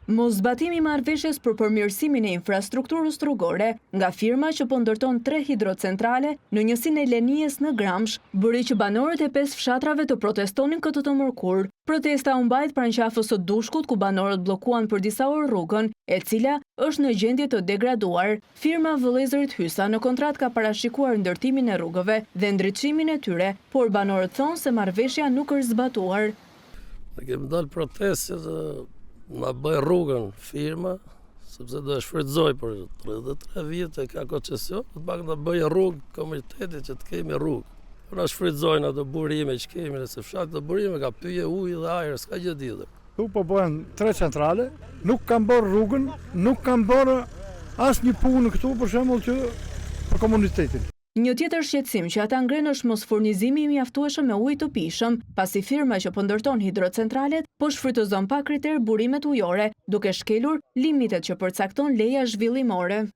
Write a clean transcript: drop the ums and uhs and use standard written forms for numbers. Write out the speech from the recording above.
Mosbatimi i marrëveshjes për përmirësimin e infrastrukturës rrugore nga firma që po ndërton 3 hidrocentrale në njësinë e Lenijes në Gramsh, bëri që banorët e 5 fshatrave të protestonin këtë të mërkur. Protesta u mbajt pranë qafës së Dushkut, ku banorët bllokuan për disa orë rrugën, e cila është në gjendje të degraduar. Firma Vëllezërit Hysa në kontratë ka parashikuar ndërtimin e rrugëve dhe ndriçimin e tyre, por banorët thonë se marrëveshja nuk është zbatuar. Ne kemi dalë protestë na bëj rrugën firma, sepse do e shfrytëzoj për 33 vite ka koncesion, të pak na bëj rrugë komunitetit që të kemi rrugë. Po na shfrytëzojnë ato burime që kemi, nëse fshat të burime ka pyje ujë dhe ajër, s'ka gjë tjetër. Tu po bëhen 3 centrale, nuk kanë bërë rrugën, nuk kanë bërë asnjë punë këtu për shembull që për komunitetin. Një tjetër shqetësim që ata ngren është mos furnizimi i mjaftueshëm me ujë të pijshëm, pasi firma që po ndërton hidrocentralet po shfrytëzon pa kriter burimet ujore, duke shkelur limitet që përcakton leja zhvillimore.